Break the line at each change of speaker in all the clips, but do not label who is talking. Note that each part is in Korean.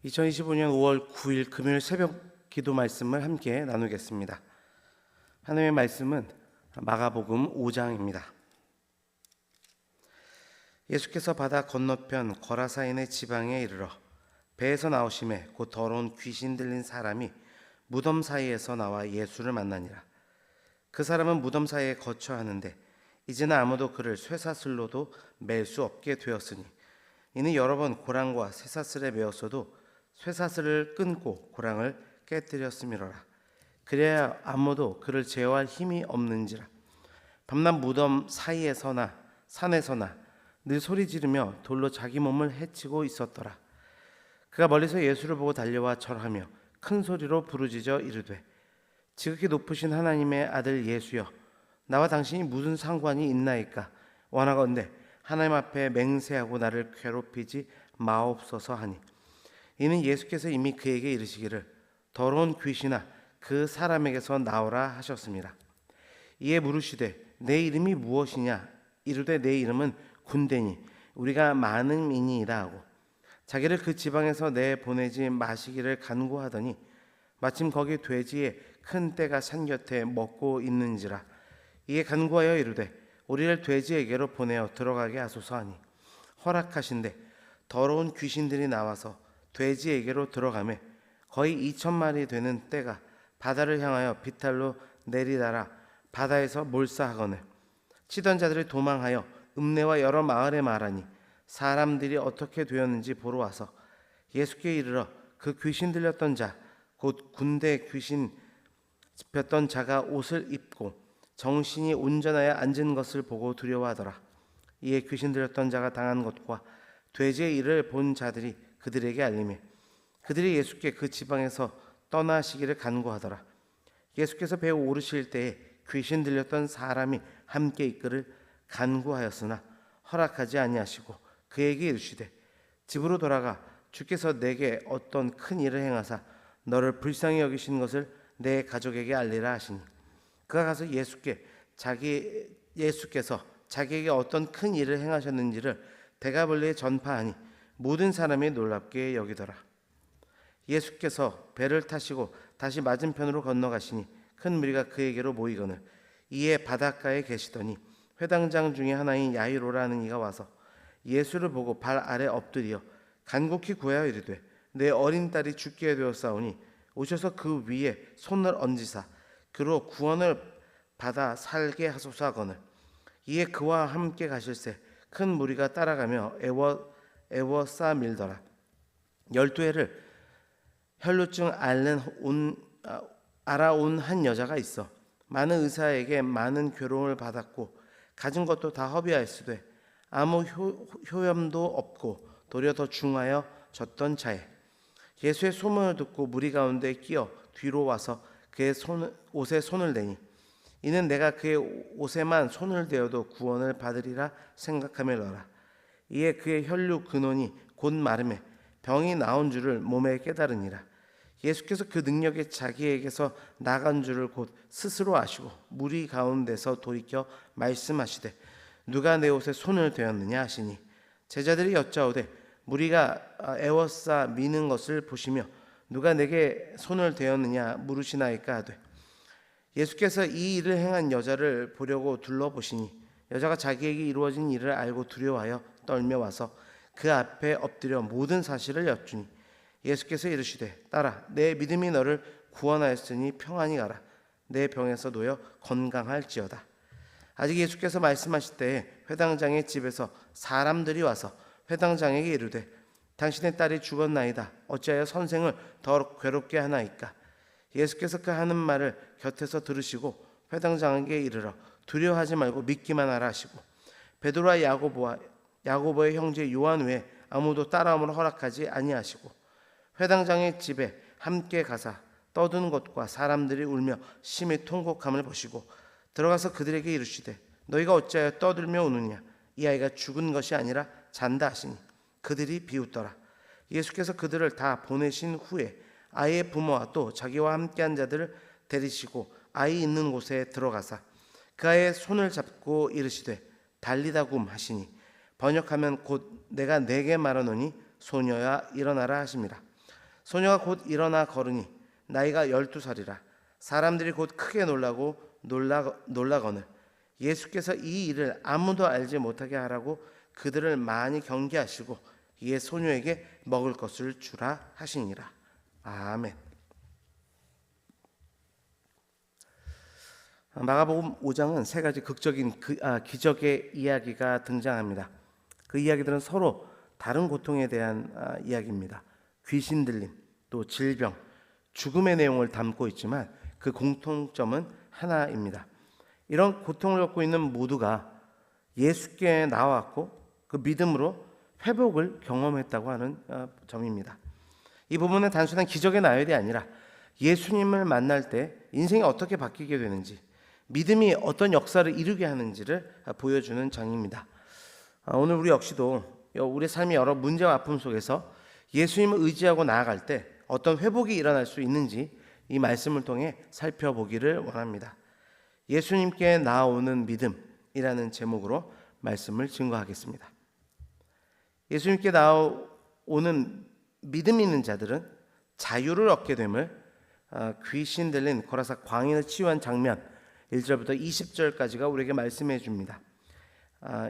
2025년 5월 9일 금요일 새벽 기도 말씀을 함께 나누겠습니다. 하나님의 말씀은 마가복음 5장입니다. 예수께서 바다 건너편 거라사인의 지방에 이르러 배에서 나오심에 곧 더러운 귀신 들린 사람이 무덤 사이에서 나와 예수를 만나니라. 그 사람은 무덤 사이에 거처하는데 이제는 아무도 그를 쇠사슬로도 맬 수 없게 되었으니 이는 여러 번 고랑과 쇠사슬에 매었어도 쇠사슬을 끊고 고랑을 깨뜨렸음이로라. 그래야 아무도 그를 제어할 힘이 없는지라. 밤낮 무덤 사이에서나 산에서나 늘 소리 지르며 돌로 자기 몸을 해치고 있었더라. 그가 멀리서 예수를 보고 달려와 절하며 큰 소리로 부르짖어 이르되 지극히 높으신 하나님의 아들 예수여, 나와 당신이 무슨 상관이 있나이까? 원하건대 하나님 앞에 맹세하고 나를 괴롭히지 마옵소서 하니, 이는 예수께서 이미 그에게 이르시기를 더러운 귀신아 그 사람에게서 나오라 하셨습니다. 이에 물으시되 내 이름이 무엇이냐? 이르되 내 이름은 군대니 우리가 많은 민이라 하고 자기를 그 지방에서 내보내지 마시기를 간구하더니 마침 거기 돼지의 큰 떼가 산 곁에 먹고 있는지라. 이에 간구하여 이르되 우리를 돼지에게로 보내어 들어가게 하소서 하니 허락하신대 더러운 귀신들이 나와서 돼지에게로 들어가매 거의 2,000마리 되는 떼가 바다를 향하여 비탈로 내리다라 바다에서 몰사하거늘 치던 자들이 도망하여 읍내와 여러 마을에 말하니 사람들이 어떻게 되었는지 보러 와서 예수께 이르러 그 귀신 들렸던 자 곧 군대 귀신 짚혔던 자가 옷을 입고 정신이 온전하여 앉은 것을 보고 두려워하더라. 이에 귀신 들렸던 자가 당한 것과 돼지의 일을 본 자들이 그들에게 알리매 그들이 예수께 그 지방에서 떠나시기를 간구하더라. 예수께서 배에 오르실 때에 귀신 들렸던 사람이 함께 있기를 간구하였으나 허락하지 아니하시고 그에게 이르시되 집으로 돌아가 주께서 내게 어떤 큰 일을 행하사 너를 불쌍히 여기신 것을 내 가족에게 알리라 하시니 그가 가서 예수께서 자기에게 어떤 큰 일을 행하셨는지를 데가벌리에 전파하니 모든 사람이 놀랍게 여기더라. 예수께서 배를 타시고 다시 맞은편으로 건너가시니 큰 무리가 그에게로 모이거늘 이에 바닷가에 계시더니 회당장 중에 하나인 야이로라는 이가 와서 예수를 보고 발 아래 엎드려 간곡히 구하여 이르되 내 어린 딸이 죽게 되었사오니 오셔서 그 위에 손을 얹으사 그로 구원을 받아 살게 하소서 하거늘 이에 그와 함께 가실새 큰 무리가 따라가며 애워싸 밀더라. 12해를 혈루증 알아온 한 여자가 있어 많은 의사에게 많은 괴로움을 받았고 가진 것도 다 허비하였으되 아무 효염도 없고 도리어 더 중하여 졌던 자에 예수의 소문을 듣고 무리 가운데 끼어 뒤로 와서 그의 옷에 손을 대니 이는 내가 그의 옷에만 손을 대어도 구원을 받으리라 생각하며라. 이에 그의 혈류 근원이 곧 마름에 병이 나온 줄을 몸에 깨달으니라. 예수께서 그 능력이 자기에게서 나간 줄을 곧 스스로 아시고 무리 가운데서 돌이켜 말씀하시되 누가 내 옷에 손을 대었느냐 하시니 제자들이 여짜오되 무리가 애워싸 미는 것을 보시며 누가 내게 손을 대었느냐 물으시나이까 하되 예수께서 이 일을 행한 여자를 보려고 둘러보시니 여자가 자기에게 이루어진 일을 알고 두려워하여 떨며 와서 그 앞에 엎드려 모든 사실을 여쭈니 예수께서 이르시되 딸아 내 믿음이 너를 구원하였으니 평안히 가라. 내 병에서 놓여 건강할지어다. 아직 예수께서 말씀하실 때에 회당장의 집에서 사람들이 와서 회당장에게 이르되 당신의 딸이 죽었나이다. 어찌하여 선생을 더 괴롭게 하나이까? 예수께서 그 하는 말을 곁에서 들으시고 회당장에게 이르러 두려워하지 말고 믿기만 하라 하시고 베드로와 야고보의 형제 요한 외에 아무도 따라옴을 허락하지 아니하시고 회당장의 집에 함께 가사 떠드는 것과 사람들이 울며 심히 통곡함을 보시고 들어가서 그들에게 이르시되 너희가 어찌하여 떠들며 우느냐? 이 아이가 죽은 것이 아니라 잔다 하시니 그들이 비웃더라. 예수께서 그들을 다 보내신 후에 아이의 부모와 또 자기와 함께한 자들을 데리시고 아이 있는 곳에 들어가사 그 아이의 손을 잡고 이르시되 달리다굼 하시니 번역하면 곧 내가 네게 말하노니 소녀야 일어나라 하심이라. 소녀가 곧 일어나 걸으니 나이가 12살이라. 사람들이 곧 크게 놀라거늘 예수께서 이 일을 아무도 알지 못하게 하라고 그들을 많이 경계하시고 이에 소녀에게 먹을 것을 주라 하시니라. 아멘. 마가복음 5장은 세 가지 극적인 기적의 이야기가 등장합니다. 그 이야기들은 서로 다른 고통에 대한 이야기입니다. 귀신 들림, 또 질병, 죽음의 내용을 담고 있지만 그 공통점은 하나입니다. 이런 고통을 겪고 있는 모두가 예수께 나왔고 그 믿음으로 회복을 경험했다고 하는 점입니다. 이 부분은 단순한 기적의 나열이 아니라 예수님을 만날 때 인생이 어떻게 바뀌게 되는지, 믿음이 어떤 역사를 이루게 하는지를 보여주는 장입니다. 오늘 우리 역시도 우리 삶의 여러 문제와 아픔 속에서 예수님을 의지하고 나아갈 때 어떤 회복이 일어날 수 있는지 이 말씀을 통해 살펴보기를 원합니다. 예수님께 나아오는 믿음이라는 제목으로 말씀을 증거하겠습니다. 예수님께 나아오는 믿음 있는 자들은 자유를 얻게 됨을 귀신 들린 거라사 광인을 치유한 장면 1절부터 20절까지가 우리에게 말씀해 줍니다.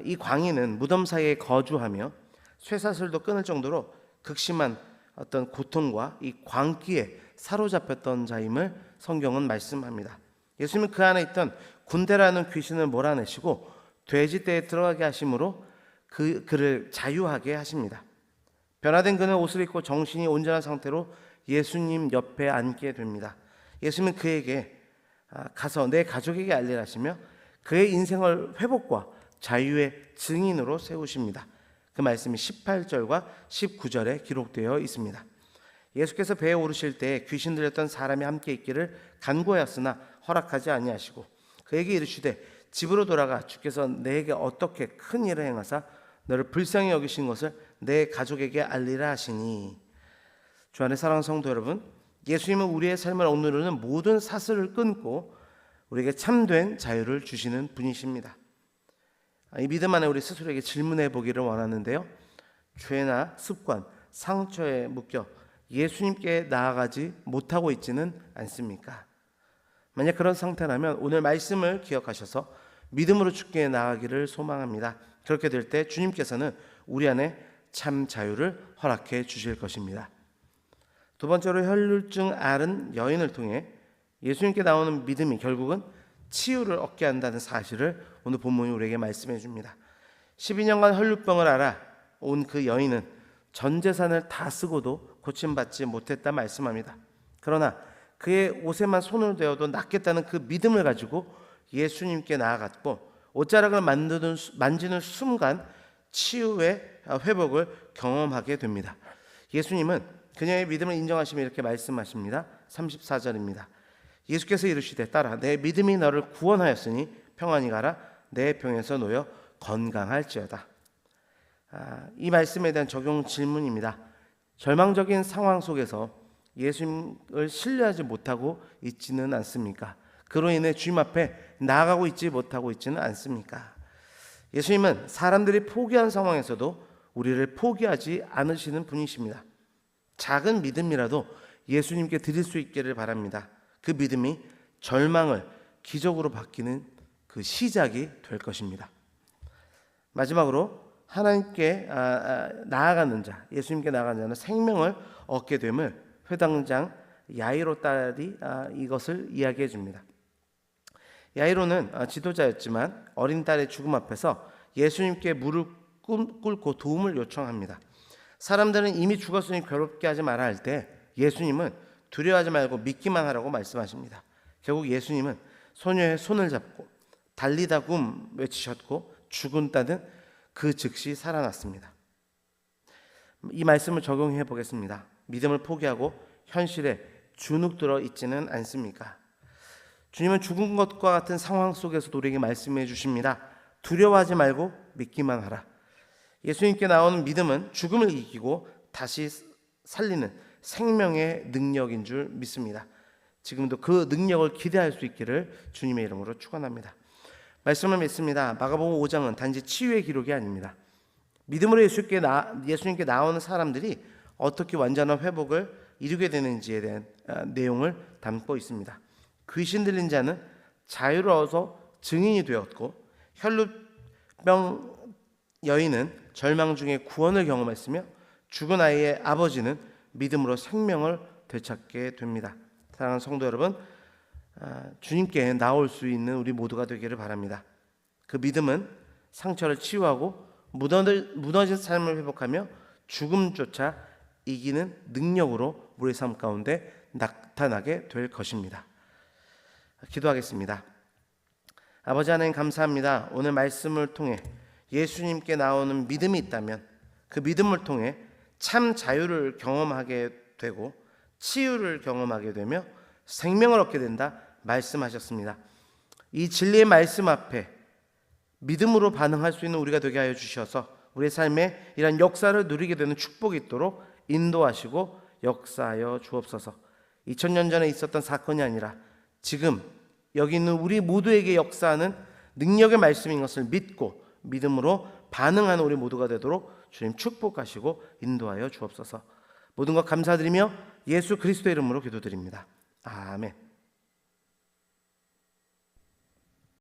이 광인은 무덤 사이에 거주하며 쇠사슬도 끊을 정도로 극심한 어떤 고통과 이 광기에 사로잡혔던 자임을 성경은 말씀합니다. 예수님은 그 안에 있던 군대라는 귀신을 몰아내시고 돼지떼에 들어가게 하심으로 그를 자유하게 하십니다. 변화된 그는 옷을 입고 정신이 온전한 상태로 예수님 옆에 앉게 됩니다. 예수님은 그에게 가서 내 가족에게 알리라 하시며 그의 인생을 회복과 자유의 증인으로 세우십니다. 그 말씀이 18절과 19절에 기록되어 있습니다. 예수께서 배에 오르실 때 귀신 들렸던 사람이 함께 있기를 간구하였으나 허락하지 아니하시고 그에게 이르시되 집으로 돌아가 주께서 내게 어떻게 큰 일을 행하사 너를 불쌍히 여기신 것을 내 가족에게 알리라 하시니. 주 안에 사랑하는 성도 여러분, 예수님은 우리의 삶을 억누르는 모든 사슬을 끊고 우리에게 참된 자유를 주시는 분이십니다. 이 믿음 안에 우리 스스로에게 질문해 보기를 원하는데요. 죄나 습관, 상처에 묶여 예수님께 나아가지 못하고 있지는 않습니까? 만약 그런 상태라면 오늘 말씀을 기억하셔서 믿음으로 주께 나아가기를 소망합니다. 그렇게 될 때 주님께서는 우리 안에 참 자유를 허락해 주실 것입니다. 두 번째로 혈루증 앓은 여인을 통해 예수님께 나오는 믿음이 결국은 치유를 얻게 한다는 사실을 오늘 본문이 우리에게 말씀해 줍니다. 12년간 혈루병을 앓아 온 그 여인은 전 재산을 다 쓰고도 고침받지 못했다 말씀합니다. 그러나 그의 옷에만 손을 대어도 낫겠다는 그 믿음을 가지고 예수님께 나아갔고 옷자락을 만지는 순간 치유의 회복을 경험하게 됩니다. 예수님은 그녀의 믿음을 인정하시며 이렇게 말씀하십니다. 34절입니다. 예수께서 이르시되 딸아 내 믿음이 너를 구원하였으니 평안히 가라 내 병에서 놓여 건강할지어다. 이 말씀에 대한 적용 질문입니다. 절망적인 상황 속에서 예수님을 신뢰하지 못하고 있지는 않습니까? 그로 인해 주님 앞에 나아가고 있지 못하고 있지는 않습니까? 예수님은 사람들이 포기한 상황에서도 우리를 포기하지 않으시는 분이십니다. 작은 믿음이라도 예수님께 드릴 수 있기를 바랍니다. 그 믿음이 절망을 기적으로 바뀌는 그 시작이 될 것입니다. 마지막으로 하나님께 나아가는 자, 예수님께 나아가는 자는 생명을 얻게 됨을 회당장 야이로 딸이 이것을 이야기해 줍니다. 야이로는 지도자였지만 어린 딸의 죽음 앞에서 예수님께 무릎 꿇고 도움을 요청합니다. 사람들은 이미 죽었으니 괴롭게 하지 마라 할 때 예수님은 두려워하지 말고 믿기만 하라고 말씀하십니다. 결국 예수님은 소녀의 손을 잡고 달리다굼 외치셨고 죽은 딸은 그 즉시 살아났습니다. 이 말씀을 적용해 보겠습니다. 믿음을 포기하고 현실에 주눅들어 있지는 않습니까? 주님은 죽은 것과 같은 상황 속에서도 우리에게 말씀해 주십니다. 두려워하지 말고 믿기만 하라. 예수님께 나오는 믿음은 죽음을 이기고 다시 살리는 생명의 능력인 줄 믿습니다. 지금도 그 능력을 기대할 수 있기를 주님의 이름으로 축원합니다. 말씀을 믿습니다. 마가복음 5장은 단지 치유의 기록이 아닙니다. 믿음으로 예수님께 나오는 사람들이 어떻게 완전한 회복을 이루게 되는지에 대한 내용을 담고 있습니다. 귀신 들린 자는 자유를 얻어서 증인이 되었고, 혈루병 여인은 절망 중에 구원을 경험했으며, 죽은 아이의 아버지는 믿음으로 생명을 되찾게 됩니다. 사랑하는 성도 여러분, 주님께 나올 수 있는 우리 모두가 되기를 바랍니다. 그 믿음은 상처를 치유하고 무너진 삶을 회복하며 죽음조차 이기는 능력으로 우리의 삶 가운데 나타나게 될 것입니다. 기도하겠습니다. 아버지 하나님, 감사합니다. 오늘 말씀을 통해 예수님께 나오는 믿음이 있다면 그 믿음을 통해 참 자유를 경험하게 되고 치유를 경험하게 되며 생명을 얻게 된다 말씀하셨습니다. 이 진리의 말씀 앞에 믿음으로 반응할 수 있는 우리가 되게 하여 주셔서 우리의 삶에 이런 역사를 누리게 되는 축복이 있도록 인도하시고 역사하여 주옵소서. 2000년 전에 있었던 사건이 아니라 지금 여기 있는 우리 모두에게 역사하는 능력의 말씀인 것을 믿고 믿음으로 반응하는 우리 모두가 되도록 주님 축복하시고 인도하여 주옵소서. 모든 것 감사드리며 예수 그리스도의 이름으로 기도드립니다. 아멘.